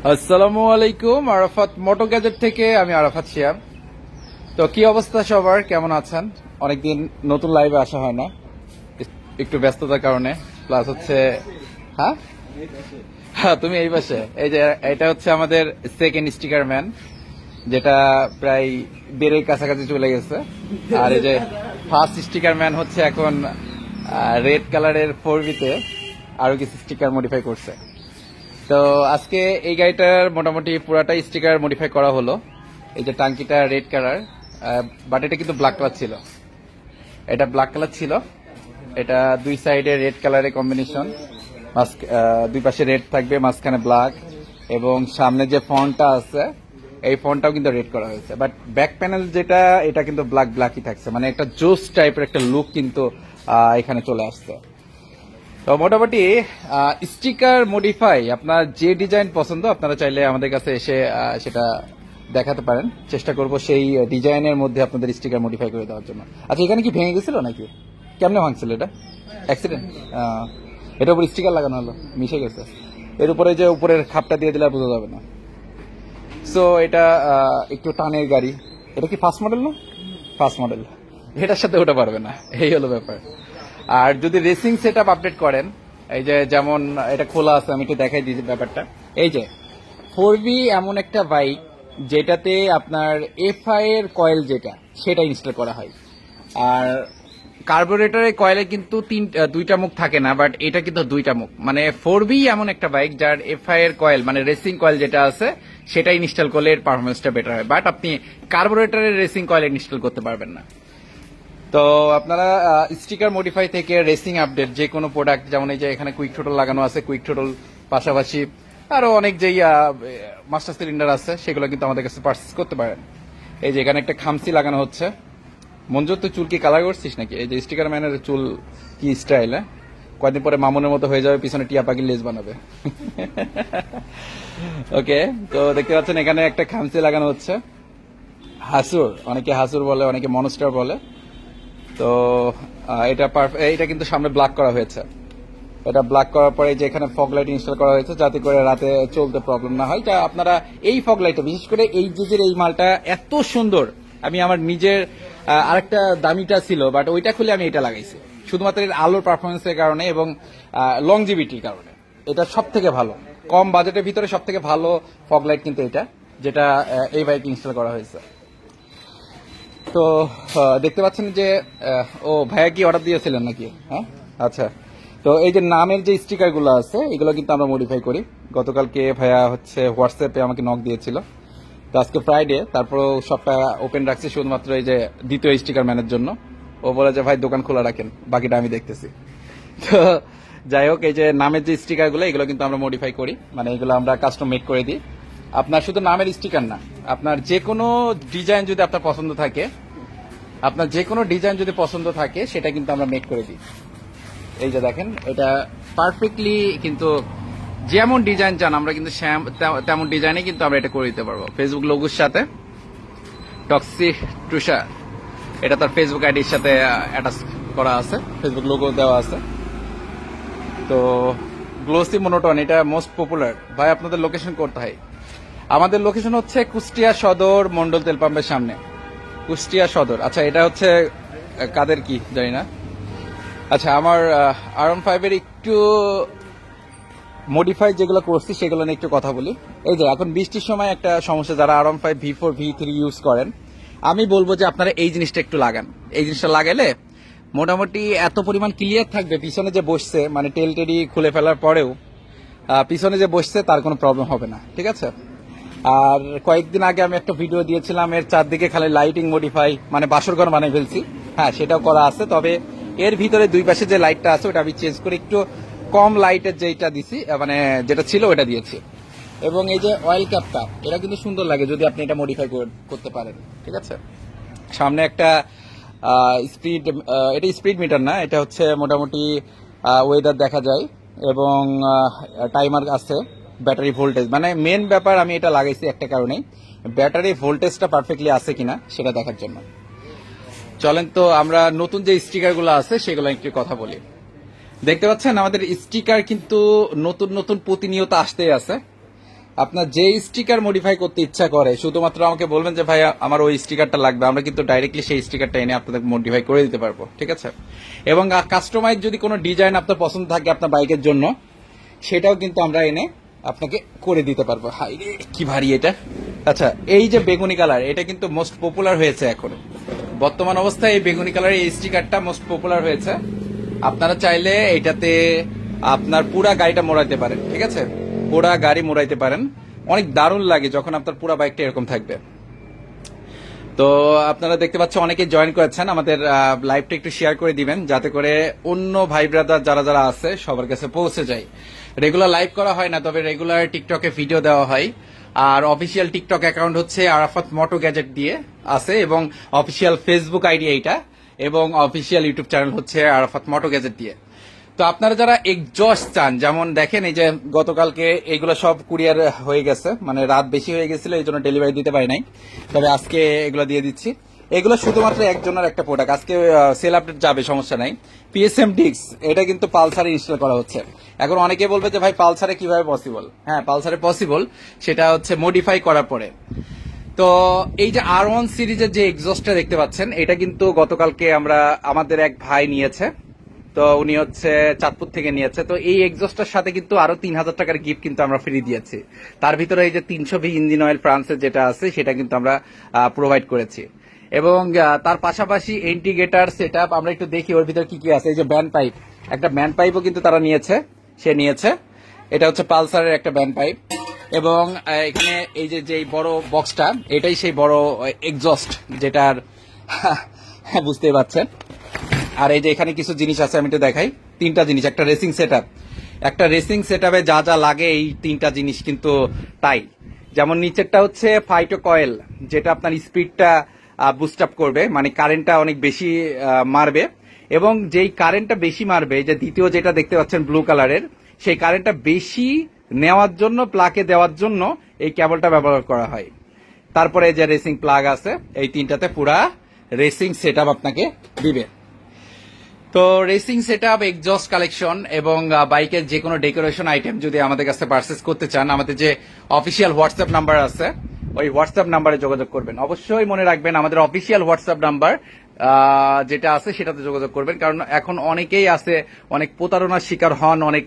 আসসালামু আলাইকুম। আরাফাত মোটো গ্যাজেট থেকে আমি আরাফাত শিয়াব। তো কি অবস্থা সবার, কেমন আছেন? অনেকদিন নতুন লাইভে আসা হয় না, একটু ব্যস্ততার কারণে। প্লাস হচ্ছে হ্যাঁ হ্যাঁ তুমি এই পাশে, এই যে এটা হচ্ছে আমাদের সেকেন্ড স্টিকার ম্যান, যেটা প্রায় বেড়ের কাছাকাছি চলে গেছে। আর এই যে ফার্স্ট স্টিকার ম্যান হচ্ছে এখন রেড কালারের 4V-তে আরো কিছু স্টিকার মডিফাই করছে। তো আজকে এই গাড়িটার মোটামুটি পুরাটাই স্টিকার মডিফাই করা হলো। এই যে টাঙ্কিটা রেড কালার, বাট এটা কিন্তু ব্ল্যাক কালার ছিল। এটা ব্ল্যাক কালার ছিল, এটা দুই সাইডে রেড কালারের কম্বিনেশন। দুই পাশে রেড থাকবে, মাঝখানে ব্ল্যাক, এবং সামনে যে ফন্টটা আছে এই ফন্টটাও কিন্তু রেড করা হয়েছে। বাট ব্যাক প্যানেল যেটা, এটা কিন্তু ব্ল্যাকই থাকছে, মানে একটা জোস টাইপের একটা লুক কিন্তু এখানে চলে আসছে। তো মোটামুটি স্টিকার মডিফাই আপনার যে ডিজাইন পছন্দ আপনারা চাইলে আমাদের কাছে এসে সেটা দেখাতে পারেন। চেষ্টা করব সেই ডিজাইনের মধ্যে আপনাদের স্টিকার মডিফাই করে দেওয়ার জন্য। আচ্ছা, এখানে কি ভেঙে গেছিল নাকি? কেমনে ভাঙছিল এটা? অ্যাক্সিডেন্ট? এটার উপর স্টিকার লাগানো হলো, মিশে গেছে। এর উপরে যে উপরের খাপটা দিয়ে দিলে বোঝা যাবে না। সো এটা একটু টানের গাড়ি। এটা কি ফার্স্ট মডেল না? ফার্স্ট মডেল, এটার সাথে ওটা পারবে না, এই হলো ব্যাপার। আর যদি রেসিং সেট আপ আপডেট করেন, এই যে যেমন এটা খোলা আছে, আমি একটু দেখাই দিই ব্যাপারটা। এই যে 4V এমন একটা বাইক যেটাতে আপনার FI এর কয়েল যেটা, সেটা ইনস্টল করা হয়। আর কার্বোরেটরের কয়েলে কিন্তু দুইটা মুখ থাকে না, বাট এটা কিন্তু দুইটা মুখ। মানে 4V এমন একটা বাইক যার FI এর কয়েল, মানে রেসিং কয়েল যেটা আছে সেটা ইনস্টল করলে এর পারফরমেন্সটা বেটার হয়। বাট আপনি কার্বোরেটরের রেসিং কয়েল ইনস্টল করতে পারবেন না। তো আপনারা স্টিকার মডিফাই থেকে রেসিং আপডেট যে কোনো প্রোডাক্ট, যেমন এই যে এখানে কুইক টোটাল লাগানো আছে, কুইক টোটাল পাশাপাশি আরো অনেক যেই মাস্টার সিলিন্ডার আছে সেগুলো কিন্তু আমাদের কাছে পারচেস করতে পারেন। এই যে এখানে একটা খামসি লাগানো হচ্ছে। মঞ্জুর, তুই চুল কি কালার করছিস নাকি? এই যে স্টিকার ম্যানের চুল কি স্টাইল, হ্যাঁ? কয়েকদিন পরে মামুনের মতো হয়ে যাবে, পিছনে টিয়া পাখির লেজ বানাবে। ওকে, তো দেখতে পাচ্ছেন এখানে একটা খামসি লাগানো হচ্ছে। হাসুর, অনেকে হাসুর বলে, অনেকে মনস্টার বলে। তো এটা কিন্তু সামনে ব্ল্যাক করা হয়েছে। এটা ব্ল্যাক করার পরে যে এখানে ফগ লাইট ইনস্টল করা হয়েছে, যাতে করে রাতে চলতে প্রবলেম না হয়। যা আপনারা এই ফগ লাইটটা, বিশেষ করে এই যে এই মালটা এত সুন্দর। আমি আমার নিজের আরেকটা দামিটা ছিল, বাট ওইটা খুলে আমি এটা লাগাইছি শুধুমাত্র এর আলোর পারফরমেন্সের কারণে এবং লংজিভিটির কারণে। এটা সব থেকে ভালো, কম বাজেটের ভিতরে সব থেকে ভালো ফগ লাইট কিন্তু এটা, যেটা এই বাইকে ইনস্টল করা হয়েছে। তো দেখতে পাচ্ছেন যে ও ভাইয়া কি অর্ডার দিয়েছিলেন নাকি? হ্যাঁ, আচ্ছা। তো এই যে নামের যে স্টিকার গুলো আছে এগুলো কিন্তু আমরা মডিফাই করি। গতকালকে ভাইয়া হচ্ছে হোয়াটসঅ্যাপে আমাকে নক দিয়েছিল। তো আজকে ফ্রাইডে, তারপর সবটা ওপেন রাখছি শুধুমাত্র এই যে দ্বিতীয় স্টিকার ম্যানের জন্য। ও বলে যে ভাই দোকান খোলা রাখেন, বাকিটা আমি দেখতেছি। তো যাই হোক, এই যে নামের যে স্টিকার গুলো এগুলো কিন্তু আমরা মডিফাই করি, মানে এগুলো আমরা কাস্টম মেক করে দিই। আপনার শুধু নামের স্টিকার না, আপনার যে কোনো ডিজাইন যদি আপনার পছন্দ থাকে, সেটা কিন্তু আমরা মেক করে দিই। এই যে দেখেন, এটা পারফেক্টলি কিন্তু যেমন ডিজাইন চান আমরা কিন্তু তেমন ডিজাইনে কিন্তু আমরা এটা করে দিতে পারবো। ফেসবুক লোগোর সাথে টক্সি টুষা, এটা তার ফেসবুক আইডির সাথে অ্যাটাচ করা আছে, ফেসবুক লোগো দেওয়া আছে। তো গ্লোসি মনোটন, এটা মোস্ট পপুলার। ভাই আপনাদের লোকেশন কোথায়? আমাদের লোকেশন হচ্ছে কুষ্টিয়া সদর, মন্ডল তেল পাম্পের সামনে, কুষ্টিয়া সদর। আচ্ছা, এটা হচ্ছে কাদের কি জানি না। আচ্ছা, আমার R15 এর একটু মডিফাই যেগুলো করছি সেগুলো নিয়ে একটু কথা বলি। এই যে এখন বৃষ্টির সময় একটা সমস্যা, যারা R15 V4 V3 ইউজ করেন, আমি বলবো যে আপনারা এই জিনিসটা একটু লাগান। এই জিনিসটা লাগাইলে মোটামুটি এত পরিমাণ ক্লিয়ার থাকবে, পিছনে যে বসছে, মানে টেল টেডি খুলে ফেলার পরেও পিছনে যে বসছে তার কোনো প্রবলেম হবে না, ঠিক আছে? আর কয়েকদিন আগে আমি একটা ভিডিও দিয়েছিলাম, এর চারদিকে খালি লাইটিং মডিফাই, মানে বাসরঘর বানিয়ে ফেলছি। হ্যাঁ, সেটাও করা আছে, তবে এর ভিতরে দুই পাশে যে লাইটটা আছে ওটা আমি চেঞ্জ করে একটু কম লাইটের যেটা দিছি, মানে যেটা ছিল ওটা দিয়েছি। এবং এই যে অয়েল ক্যাপটা, এটা কিন্তু সুন্দর লাগে যদি আপনি এটা মডিফাই করতে পারেন, ঠিক আছে? সামনে একটা স্পিড, এটা স্পিড মিটার না, এটা হচ্ছে মোটামুটি ওয়েদার দেখা যায়, এবং টাইমার আছে, ব্যাটারি ভোল্টেজ, মানে মেন ব্যাপার আমি এটা লাগাইছি একটা কারণে, ব্যাটারি ভোল্টেজটা পারফেক্টলি আছে কিনা সেটা দেখার জন্য। চলেন তো আমরা নতুন যে স্টিকার গুলো আছে সেগুলো একটু কথা বলি। দেখতে পাচ্ছেন আমাদের স্টিকার কিন্তু নতুন নতুন প্রতিনিয়ত আসতেই আছে। আপনার যে স্টিকার মডিফাই করতে ইচ্ছা করে শুধুমাত্র আমাকে বলবেন যে ভাই আমার ওই স্টিকারটা লাগবে, আমরা কিন্তু ডাইরেক্টলি সেই স্টিকারটা এনে আপনাদের মডিফাই করে দিতে পারবো, ঠিক আছে। এবং কাস্টমাইজ যদি কোনো ডিজাইন আপনার পছন্দ থাকে আপনার বাইকের জন্য, সেটাও কিন্তু আমরা এনে আপনাকে করে দিতে পারবো। হাই রে কি ভারী এটা। আচ্ছা, এই যে বেগুনি কালার, এটা কিন্তু মোস্ট পপুলার হয়েছে এখন বর্তমান অবস্থায়। এই বেগুনি কালার এই স্টিকারটা মোস্ট পপুলার হয়েছে। আপনারা চাইলে এটাতে আপনার পুরা গাড়িটা মোড়াইতে পারেন, ঠিক আছে, পুরা গাড়ি মোড়াইতে পারেন। অনেক দারুণ লাগে যখন আপনার পুরা বাইকটা এরকম থাকবে। তো আপনারা দেখতে পাচ্ছেন অনেকে জয়েন করেছেন, আমাদের লাইভটা একটু শেয়ার করে দিবেন যাতে করে অন্য ভাই ব্রাদার যারা যারা আছে সবার কাছে পৌঁছে যায়। রেগুলার লাইভ করা হয় না, তবে রেগুলার টিকটকে ভিডিও দেওয়া হয়। আর অফিসিয়াল টিকটক অ্যাকাউন্ট হচ্ছে আরাফাত মোটো গ্যাজেট দিয়ে আছে, এবং অফিসিয়াল ফেসবুক আইডি এইটা, এবং অফিসিয়াল ইউটিউব চ্যানেল হচ্ছে আরাফাত মোটো গ্যাজেট দিয়ে। তো আপনারা যারা এক্সজস্ট চান, যেমন দেখেন এই যে গতকালকে এইগুলো সব কুরিয়ার হয়ে গেছে, মানে রাত বেশি হয়ে গেছিল এই জন্য ডেলিভারি দিতে পারি নাই, তবে আজকে এগুলো দিয়ে দিচ্ছি। এগুলো শুধুমাত্র একজনের একটা প্রোডাক্ট, আজকে সেল আপডেট যাবে, সমস্যা নাই। পিএসএম ডিক্স, এটা কিন্তু পালসারে ইনস্টল করা হচ্ছে। এখন অনেকে বলবে যে ভাই পালসারে কিভাবে পসিবল। হ্যাঁ, পালসারে পসিবল, সেটা হচ্ছে মডিফাই করার পরে। তো এই যে R1 সিরিজের যে এক্সজস্টটা দেখতে পাচ্ছেন, এটা কিন্তু গতকালকে আমাদের এক ভাই নিয়েছে, তো উনি হচ্ছে চাঁদপুর থেকে নিয়েছে। তো এই এক্সজস্টের সাথে কিন্তু আরো 3,000 টাকার গিফট কিন্তু আমরা ফ্রি দিয়েছি। তার ভিতরে এই যে 320 ইঞ্জিন অয়েল ফ্রান্সের যেটা আছে সেটা কিন্তু আমরা প্রোভাইড করেছি। এবং তার পাশাপাশি ইন্টিগ্রেটার সেটআপ আমরা একটু দেখি ওর ভিতরে কি কি আছে। এই যে ব্যান্ড পাইপ, একটা ব্যান্ড পাইপও কিন্তু তারা নিয়েছে, সে নিয়েছে। এটা হচ্ছে পালসারের একটা ব্যান্ড পাইপ। এবং এখানে এই যে বড় বক্সটা, এটাই সেই বড় এক্সজস্ট যেটার বুঝতেই পারছেন। আর এই যে এখানে কিছু জিনিস আছে, আমি একটু দেখাই। 3টা জিনিস, একটা রেসিং সেটআপ, একটা রেসিং সেটআপে যা যা লাগে এই 3টা জিনিস কিন্তু তাই। যেমন নিচেরটা হচ্ছে ফাইটো কয়েল, যেটা আপনার স্পিডটা বুস্ট আপ করবে, মানে কারেন্টটা অনেক বেশি মারবে। এবং যেই কারেন্টটা বেশি মারবে, যে দ্বিতীয় যেটা দেখতে পাচ্ছেন ব্লু কালারের, সেই কারেন্টটা বেশি নেওয়ার জন্য, প্লাগে দেওয়ার জন্য এই কেবলটা ব্যবহার করা হয়। তারপরে যে রেসিং প্লাগ আছে, এই 3টাতে পুরা রেসিং সেটআপ আপনাকে দিবে। তো রেসিং সেটআপ, এক্সজস্ট কালেকশন এবং বাইকের যে কোনো ডেকোরেশন আইটেম যদি আমাদের কাছে পারচেস করতে চান, আমাদের যে অফিসিয়াল হোয়াটসঅ্যাপ নাম্বার আছে ওই হোয়াটসঅ্যাপ নাম্বারে যোগাযোগ করবেন। অবশ্যই মনে রাখবেন আমাদের অফিসিয়াল হোয়াটসঅ্যাপ নাম্বার যেটা আছে সেটাতে যোগাযোগ করবেন, কারণ এখন অনেকেই আছে অনেক প্রতারণার শিকার হন, অনেক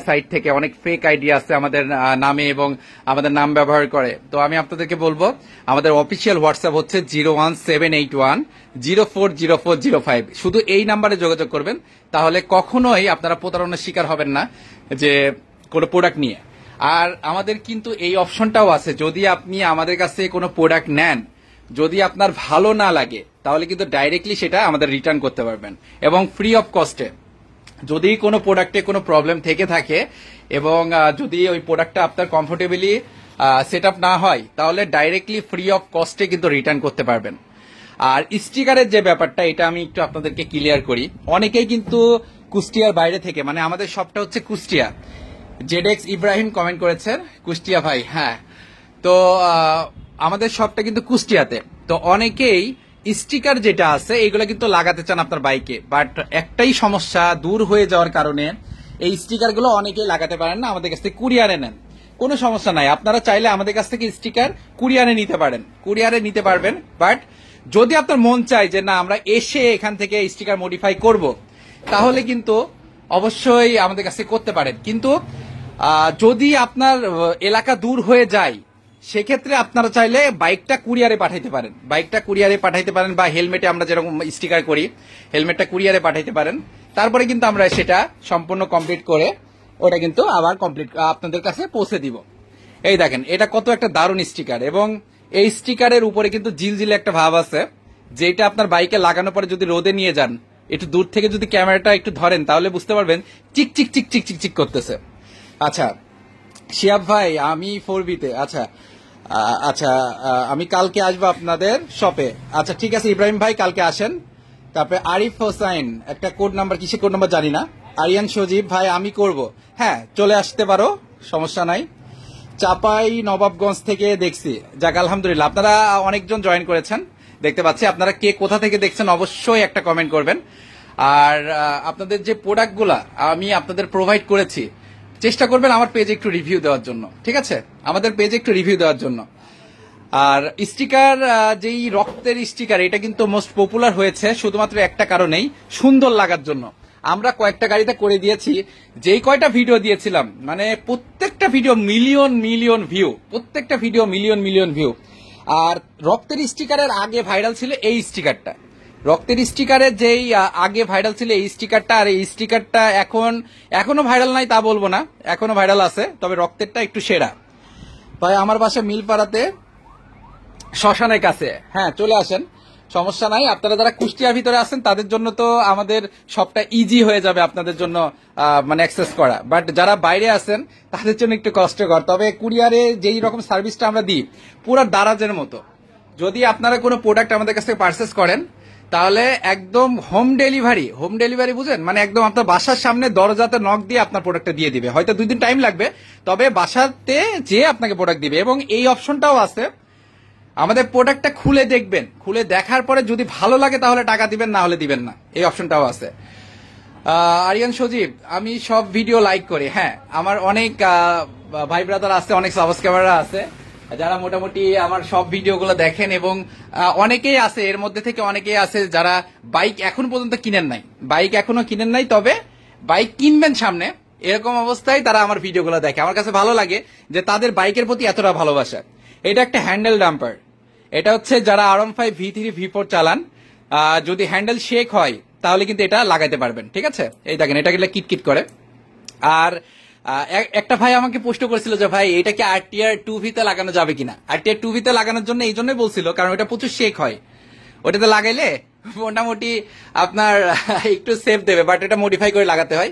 সাইট থেকে অনেক ফেক আইডি আছে আমাদের নামে এবং আমাদের নাম ব্যবহার করে। তো আমি আপনাদেরকে বলবো আমাদের অফিসিয়াল হোয়াটসঅ্যাপ হচ্ছে 01781040405। শুধু এই নাম্বারে যোগাযোগ করবেন, তাহলে কখনোই আপনারা প্রতারণার শিকার হবেন না যে কোনো প্রোডাক্ট নিয়ে। আর আমাদের কিন্তু এই অপশনটাও আছে, যদি আপনি আমাদের কাছে কোনো প্রোডাক্ট নেন, যদি আপনার ভালো না লাগে তাহলে কিন্তু ডাইরেক্টলি সেটা আমাদের রিটার্ন করতে পারবেন এবং ফ্রি অফ কস্টে। যদি কোনো প্রোডাক্টে কোনো প্রবলেম থেকে থাকে এবং যদি ওই প্রোডাক্টটা আপনার কমফোর্টেবলি সেট আপ না হয়, তাহলে ডাইরেক্টলি ফ্রি অফ কস্টে কিন্তু রিটার্ন করতে পারবেন। আর স্টিকারের যে ব্যাপারটা, এটা আমি একটু আপনাদেরকে ক্লিয়ার করি। অনেকেই কিন্তু কুষ্টিয়ার বাইরে থেকে, মানে আমাদের শপটা হচ্ছে কুষ্টিয়া, জেডএক্স ইব্রাহিম কমেন্ট করেছেন কুষ্টিয়া ভাই। হ্যাঁ, তো আমাদের শপটা কিন্তু কুষ্টিয়াতে। তো অনেকেই স্টিকার যেটা আছে এইগুলো কিন্তু লাগাতে চান আপনার বাইকে, বাট একটাই সমস্যা, দূর হয়ে যাওয়ার কারণে এই স্টিকার গুলো অনেকেই লাগাতে পারেন না, আমাদের কাছ থেকে কুরিয়ারে নেন। কোনো সমস্যা নাই, আপনারা চাইলে আমাদের কাছ থেকে স্টিকার কুরিয়ারে নিতে পারেন, কুরিয়ারে নিতে পারবেন। বাট যদি আপনার মন চায় যে না আমরা এসে এখান থেকে স্টিকার মডিফাই করব, তাহলে কিন্তু অবশ্যই আমাদের কাছে করতে পারেন। কিন্তু যদি আপনার এলাকা দূর হয়ে যায়, সেক্ষেত্রে আপনারা চাইলে বাইকটা কুরিয়ারে পাঠাইতে পারেন, বাইকটা কুরিয়ারে পাঠাইতে পারেন, বা হেলমেটে আমরা যেরকম স্টিকার করি হেলমেটটা কুরিয়ারে পাঠাইতে পারেন। তারপরে কিন্তু আমরা সেটা সম্পূর্ণ কমপ্লিট করে ওটা কিন্তু আবার কমপ্লিট আপনাদের কাছে পৌঁছে দিব। এই দেখেন এটা কত একটা দারুণ স্টিকার, এবং এই স্টিকারের উপরে কিন্তু জিলজিলে একটা ভাব আছে, যেটা আপনার বাইকে লাগানোর পরে যদি রোদে নিয়ে যান, একটু দূর থেকে যদি ক্যামেরাটা একটু ধরেন, তাহলে বুঝতে পারবেন চিক চিক চিক চিক চিক চিক করতেছে। আচ্ছা শিয়াব ভাই, আমি 4B-তে। আচ্ছা আচ্ছা, আমি কালকে আসবো আপনাদের শপে। আচ্ছা ঠিক আছে ইব্রাহিম ভাই, কালকে আসেন। তারপরে আরিফ হোসাইন, একটা কোড নাম্বার, কিসের কোড নাম্বার জানি না। আরিয়ান সজীব ভাই, আমি করব। হ্যাঁ, চলে আসতে পারো, সমস্যা নাই। চাপাই নবাবগঞ্জ থেকে দেখছি, যাক আলহামদুলিল্লাহ, আপনারা অনেকজন জয়েন করেছেন দেখতে পাচ্ছি। আপনারা কে কোথা থেকে দেখছেন অবশ্যই একটা কমেন্ট করবেন। আর আপনাদের যে প্রোডাক্টগুলা আমি আপনাদের প্রোভাইড করেছি, চেষ্টা করবেন আমার পেজে একটু রিভিউ দেওয়ার জন্য, ঠিক আছে? আমাদের পেজে একটু রিভিউ দেওয়ার জন্য। আর স্টিকার, যেই রক্তের স্টিকার, এটা কিন্তু মোস্ট পপুলার হয়েছে শুধুমাত্র একটা কারণেই, সুন্দর লাগার জন্য। আমরা কয়েকটা গাড়িতে করে দিয়েছি, যেই কয়টা ভিডিও দিয়েছিলাম মানে প্রত্যেকটা ভিডিও মিলিয়ন মিলিয়ন ভিউ, প্রত্যেকটা ভিডিও মিলিয়ন মিলিয়ন ভিউ। আর রক্তের স্টিকারের আগে ভাইরাল ছিল এই স্টিকারটা, রক্তের স্টিকারের যেই আগে ভাইরাল ছিল এই স্টিকারটা, আর এই স্টিকারটা এখনো ভাইরাল নাই তা বলবো না, এখনো ভাইরাল আছে, তবে রক্তেরটা একটু সেরা। ভাই আমার বাসা মিলপাড়াতে, শ্মশানের কাছে। হ্যাঁ, চলে আসেন, সমস্যা নাই। আপনারা যারা কুষ্টিয়ার ভিতরে আছেন তাদের জন্য তো আমাদের সবটা ইজি হয়ে যাবে আপনাদের জন্য মানে অ্যাক্সেস করা, বাট যারা বাইরে আছেন তাদের জন্য একটু কষ্টকর। তবে কুরিয়ারে যেই রকম সার্ভিসটা আমরা দিই পুরো দারাজের মতো। যদি আপনারা কোনো প্রোডাক্ট আমাদের কাছ থেকে পারচেস করেন তাহলে একদম হোম ডেলিভারি বুঝেন, মানে একদম আপনার বাসার সামনে দরজাতে নক দিয়ে আপনার প্রোডাক্টটা দিয়ে দিবে। হয়তো 2 দিন টাইম লাগবে, তবে বাসাতে যেয়ে আপনাকে প্রোডাক্ট দিবে। এবং এই অপশনটাও আছে, আমাদের প্রোডাক্টটা খুলে দেখবেন, খুলে দেখার পরে যদি ভালো লাগে তাহলে টাকা দিবেন, না হলে দিবেন না, এই অপশনটাও আছে। আরিয়ান সজীব, আমি সব ভিডিও লাইক করি। হ্যাঁ, আমার অনেক ভাই ব্রাদার আছে, অনেক সাবস্ক্রাইবাররা আছে যারা মোটামুটি আমার সব ভিডিওগুলো দেখেন, এবং অনেকেই আছে এর মধ্যে থেকে, অনেকেই আছে যারা বাইক এখন পর্যন্ত কিনেন নাই, তবে বাইক কিনবেন সামনে, এরকম অবস্থায় তারা আমার ভিডিওগুলো দেখে। আমার কাছে ভালো লাগে যে তাদের বাইকের প্রতি এতটা ভালোবাসা। এটা একটা হ্যান্ডেল ডাম্পার, এটা হচ্ছে যারা R15 V3 V4 চালান, যদি হ্যান্ডেল শেক হয় তাহলে কিন্তু এটা লাগাইতে পারবেন, ঠিক আছে? এই দেখেন, এটা গেলে কিটকিট করে। আর একটা ভাই আমাকে প্রশ্ন করেছিল যে ভাই এটা কি RTR 2V তে লাগানো যাবে কিনা। RTR 2V তে লাগানোর জন্য এই জন্যই বলছিল, কারণ ওটা প্রচুর শেক হয়, ওটাতে লাগাইলে মোটামুটি আপনার একটু সেফ দেবে, বাট এটা মডিফাই করে লাগাতে হয়।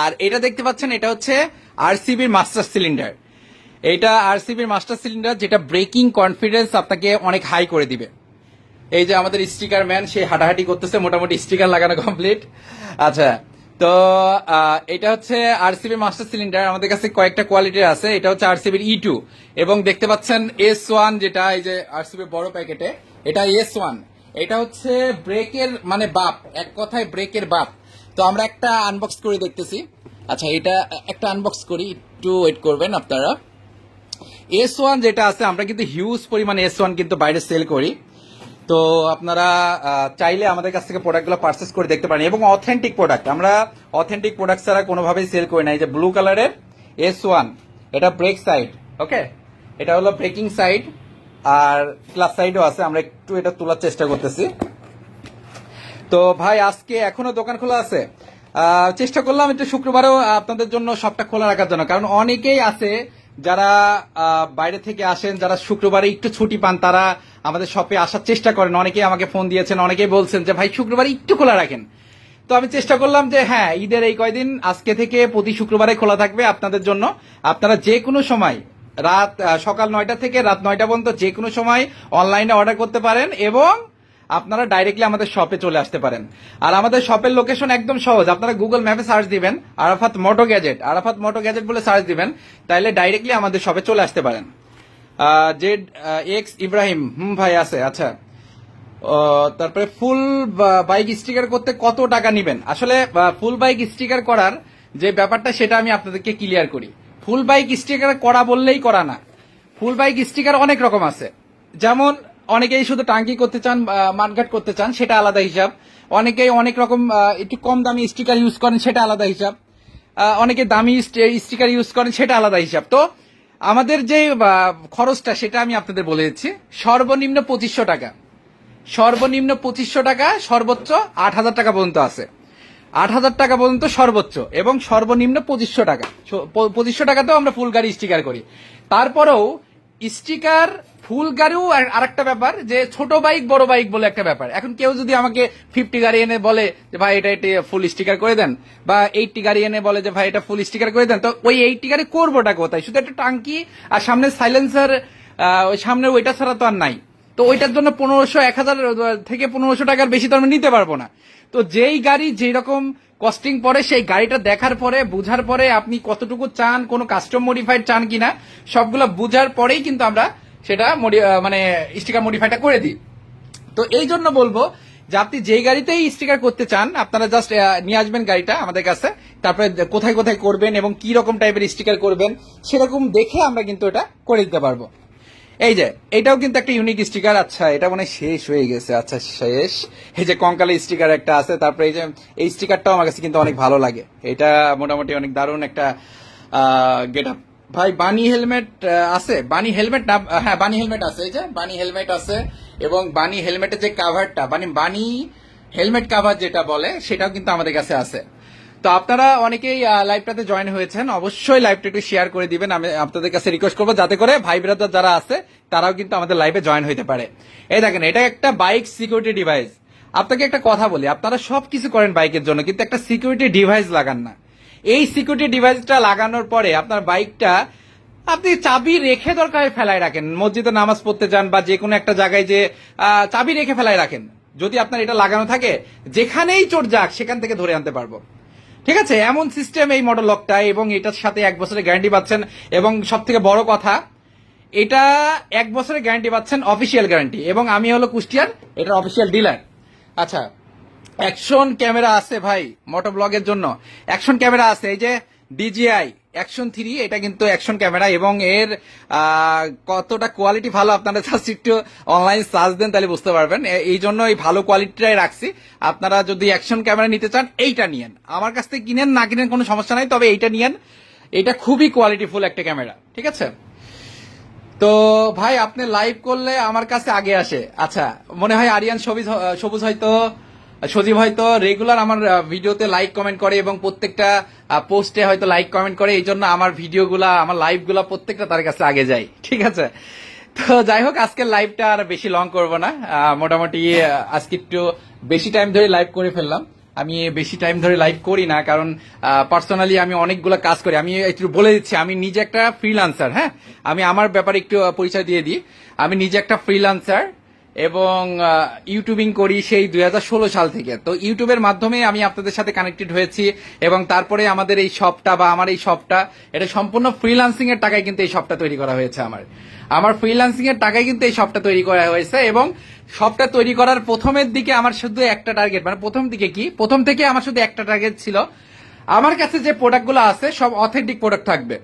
আর এটা দেখতে পাচ্ছেন, এটা হচ্ছে RCBর মাস্টার সিলিন্ডার। এটা RCBর মাস্টার সিলিন্ডার, যেটা ব্রেকিং কনফিডেন্স আপনাকে অনেক হাই করে দিবে। এই যে আমাদের স্টিকার ম্যান, সে হাঁটাহাঁটি করতেছে, মোটামুটি স্টিকার লাগানো কমপ্লিট। আচ্ছা, তো এটা হচ্ছে RCB মাস্টার সিলিন্ডার। আমাদের কাছে কয়েকটা কোয়ালিটির আছে। এটা হচ্ছে RCBর E2, এবং দেখতে পাচ্ছেন S1, যেটা এই যে RCB বড় প্যাকেটে, এটা S1। এটা হচ্ছে ব্রেকের মানে বাপ, এক কথায় ব্রেকের বাপ। তো আমরা একটা আনবক্স করে দেখতেছি। আচ্ছা, এটা একটা আনবক্স করি, একটু ওয়েট করবেন আপনারা। S1 যেটা আছে, আমরা কিন্তু হিউজ পরিমাণে S1 কিন্তু বাইরে সেল করি। তো আপনারা চাইলে আমাদের কাছ থেকে প্রোডাক্টগুলো পারচেস করে দেখতে পারেন, এবং অথেন্টিক প্রোডাক্ট। আমরা অথেন্টিক প্রোডাক্ট ছাড়া কোনোভাবেই সেল করি না। এই যে ব্লু কালারের S1, এটা ব্রেক সাইড, ওকে, এটা হলো ব্রেকিং সাইড, আর ক্লাস সাইডও আছে। আমরা একটু এটা তোলার চেষ্টা করতেছি। তো ভাই আজকে এখনো দোকান খোলা আছে, চেষ্টা করলাম একটু শুক্রবারেও আপনাদের জন্য সবটা খোলা রাখার জন্য, কারণ অনেকেই আছে যারা বাইরে থেকে আসেন, যারা শুক্রবারে একটু ছুটি পান, তারা আমাদের শপে আসার চেষ্টা করেন। অনেকেই আমাকে ফোন দিয়েছেন, অনেকেই বলছেন যে ভাই শুক্রবারে একটু খোলা রাখেন। তো আমি চেষ্টা করলাম যে হ্যাঁ, ঈদের এই কয়দিন আজকে থেকে প্রতি শুক্রবারে খোলা থাকবে আপনাদের জন্য। আপনারা যে কোনো সময় সকাল 9টা থেকে রাত 9টা পর্যন্ত যে কোনো সময় অনলাইনে অর্ডার করতে পারেন, এবং আপনারা ডাইরেক্টলি আমাদের শপে চলে আসতে পারেন। আর আমাদের শপের লোকেশন একদম সহজ, আপনারা গুগল ম্যাপে সার্চ দিবেন আরাফাত মোটো গ্যাজেট বলে সার্চ দিবেন, তাইলে ডাইরেক্টলি আমাদের শপে চলে আসতে পারেন। ZX ইব্রাহিম, ভাই আছে। আচ্ছা, তারপরে ফুল বাইক স্টিকার করতে কত টাকা নেবেন? আসলে ফুল বাইক স্টিকার করার যে ব্যাপারটা, সেটা আমি আপনাদেরকে ক্লিয়ার করি। ফুল বাইক স্টিকার করা বললেই করা না, ফুল বাইক স্টিকার অনেক রকম আছে। যেমন অনেকেই শুধু টাঙ্কি করতে চান, মাঠঘাট করতে চান, সেটা আলাদা হিসাব। অনেকেই অনেক রকম একটু কম দামি স্টিকার ইউজ করেন, সেটা আলাদা হিসাব। অনেকে দামি স্টিকার ইউজ করেন, সেটা আলাদা হিসাব। তো আমাদের যে খরচটা, সেটা আমি আপনাদের বলে দিচ্ছি। সর্বনিম্ন 2500 টাকা, সর্বোচ্চ 8000 টাকা পর্যন্ত আছে। 8000 টাকা পর্যন্ত সর্বোচ্চ, এবং সর্বনিম্ন 2500 টাকা। 2500 টাকাতেও আমরা ফুল গাড়ি স্টিকার করি। তারপরেও স্টিকার ফুল গাড়িও আরেকটা ব্যাপার, যে ছোট বাইক বড় বাইক বলে একটা ব্যাপার। এখন কেউ যদি আমাকে 50 গাড়ি এনে বলে যে ভাই এটা ফুল স্টিকার করে দেন, বা 80 গাড়ি এনে বলে যে ভাই এটা ফুল স্টিকার করে দেন, তো ওই 80 গাড়ি করবোটা কোথায়? শুধু একটা টাঙ্কি আর সামনে সাইলেন্সার, ওই সামনে ওইটা ছাড়া তো আর নাই। তো ওইটার জন্য 1500, 1000 থেকে 1500 টাকার বেশি তো আমি নিতে পারবো না। তো যেই গাড়ি যেই রকম কস্টিং পরে, সেই গাড়িটা দেখার পরে, বুঝার পরে, আপনি কতটুকু চান, কোনো কাস্টম মডিফাইড চান কিনা, সবগুলো বুঝার পরেই কিন্তু আমরা সেটা মানে স্টিকার মডিফাইটা করে দিই। তো এই জন্য বলবো যে আপনি যেই গাড়িতেই স্টিকার করতে চান আপনারা জাস্ট নিয়ে আসবেন গাড়িটা আমাদের কাছে, তারপরে কোথায় কোথায় করবেন এবং কি রকম টাইপের স্টিকার করবেন সেরকম দেখে আমরা কিন্তু এটা করে দিতে পারবো। এই যে এটাও কিন্তু একটা ইউনিক স্টিকার। আচ্ছা এটা মনে হয় শেষ হয়ে গেছে। আচ্ছা শেষ। এই যে কঙ্কালের স্টিকার একটা আছে, তারপরে এই যে এই স্টিকারটাও আমার কাছে কিন্তু অনেক ভালো লাগে। এটা মোটামুটি অনেক দারুণ একটা গেট আপ। ভাই বানি হেলমেট আছে? বানি হেলমেট না, হ্যাঁ বানি হেলমেট আছে। এই যে বানি হেলমেট আছে এবং বানি হেলমেটের যে কাভারটা মানে বানি হেলমেট কাভার যেটা বলে সেটাও কিন্তু আমাদের কাছে আছে। তো আপনারা অনেকেই লাইভটাতে জয়েন হয়েছেন, অবশ্যই লাইভটা একটু শেয়ার করে দিবেন। আমি আপনাদের কাছে রিকোয়েস্ট করবো যাতে করে ভাই ব্রাদার যারা আছে তারাও কিন্তু আমাদের লাইভে জয়েন হইতে পারে। এই দেখেন এটা একটা বাইক সিকিউরিটি ডিভাইস। আপনাকে একটা কথা বলি, আপনারা সবকিছু করেন বাইকের জন্য কিন্তু একটা সিকিউরিটি ডিভাইস লাগান না। এই সিকিউরিটি ডিভাইসটা লাগানোর পরে আপনার বাইকটা আপনি চাবি রেখে দরকার ফেলায় রাখেন, মসজিদে নামাজ পড়তে যান বা যে কোনো একটা জায়গায় যে চাবি রেখে ফেলায় রাখেন। যদি আপনার এটা লাগানো থাকে যেখানেই চোর যাক সেখান থেকে ধরে আনতে পারবো। ঠিক আছে, এমন সিস্টেম এই মডেল লকটা, এবং এটার সাথে 1 বছরের গ্যারান্টি পাচ্ছেন। এবং সব থেকে বড় কথা, এটা 1 বছরের গ্যারান্টি পাচ্ছেন, অফিসিয়াল গ্যারান্টি। এবং আমি হলো কুষ্টিয়ার এটার অফিসিয়াল ডিলার। আচ্ছা, অ্যাকশন ক্যামেরা আছে ভাই, মোটো ব্লগের জন্য অ্যাকশন ক্যামেরা আছে। এই যে DJI অ্যাকশন 3, এটা কিন্তু অ্যাকশন ক্যামেরা এবং এর কতটা কোয়ালিটি ভালো আপনারা জাস্ট একটু অনলাইন সার্চ দেন তাহলে বুঝতে পারবেন। এই জন্য এই ভালো কোয়ালিটিটাই রাখছি। আপনারা যদি অ্যাকশন ক্যামেরা নিতে চান এইটা নিয়েন, আমার কাছ থেকে কিনেন না কিনেন কোনো সমস্যা নাই, তবে এইটা নিয়েন। এটা খুবই কোয়ালিটিফুল একটা ক্যামেরা। ঠিক আছে, তো ভাই আপনি লাইভ করলে আমার কাছে আগে আসে। আচ্ছা, মনে হয় আরিয়ান সবুজ হয়তো সজীব হয়তো রেগুলার আমার ভিডিওতে লাইক কমেন্ট করে এবং প্রত্যেকটা পোস্টে হয়তো লাইক কমেন্ট করে, এই জন্য আমার ভিডিওগুলা আমার লাইভগুলা প্রত্যেকটা তার কাছে আগে যায়। ঠিক আছে, তো যাই হোক আজকের লাইভটা আর বেশি লং করব না। মোটামুটি আজকে একটু বেশি টাইম ধরে লাইভ করে ফেললাম। আমি বেশি টাইম ধরে লাইভ করি না, কারণ পার্সোনালি আমি অনেকগুলো কাজ করি। আমি একটু বলে দিচ্ছি, আমি নিজে একটা ফ্রিল্যান্সার। হ্যাঁ, আমি আমার ব্যাপারে একটু পরিচয় দিয়ে দিই। আমি নিজে একটা ফ্রিল্যান্সার এবং ইউটিউবিং করি সেই 2016 সাল থেকে। তো ইউটিউবের মাধ্যমে আমি আপনাদের সাথে কানেক্টেড হয়েছি এবং তারপরে আমাদের এই শপটা বা আমার এই শপটা, এটা সম্পূর্ণ ফ্রিল্যান্সিং এর টাকায় কিন্তু এই শপটা তৈরি করা হয়েছে। আমার ফ্রিল্যান্সিং এর টাকায় কিন্তু এই শপটা তৈরি করা হয়েছে। এবং শপটা তৈরি করার প্রথমের দিকে আমার শুধু একটা টার্গেট, মানে প্রথম থেকে আমার শুধু একটা টার্গেট ছিল, আমার কাছে যে প্রোডাক্টগুলো আছে সব অথেন্টিক প্রোডাক্ট থাকবে।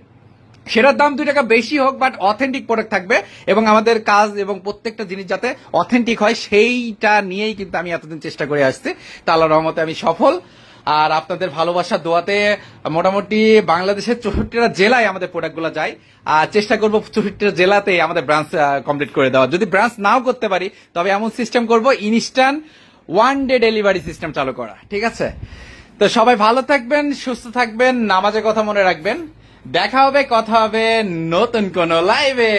সেটার দাম 2 টাকা বেশি হোক, বাট অথেন্টিক প্রোডাক্ট থাকবে এবং আমাদের কাজ এবং প্রত্যেকটা জিনিস যাতে অথেন্টিক হয় সেইটা নিয়েই কিন্তু আমি এতদিন চেষ্টা করে আসছি। তা আল্লাহর রহমতে আমি সফল। আর আপনাদের ভালোবাসা দোয়াতে মোটামুটি বাংলাদেশের 64টা জেলায় আমাদের প্রোডাক্টগুলো যায়। আর চেষ্টা করবো 64টা জেলাতে আমাদের ব্রাঞ্চ কমপ্লিট করে দেওয়া। যদি ব্রাঞ্চ নাও করতে পারি তবে এমন সিস্টেম করব, ইনস্ট্যান্ট 1 ডে ডেলিভারি সিস্টেম চালু করা। ঠিক আছে, তো সবাই ভালো থাকবেন, সুস্থ থাকবেন, নামাজের কথা মনে রাখবেন। দেখা হবে, কথা হবে নতুন কোন লাইভে।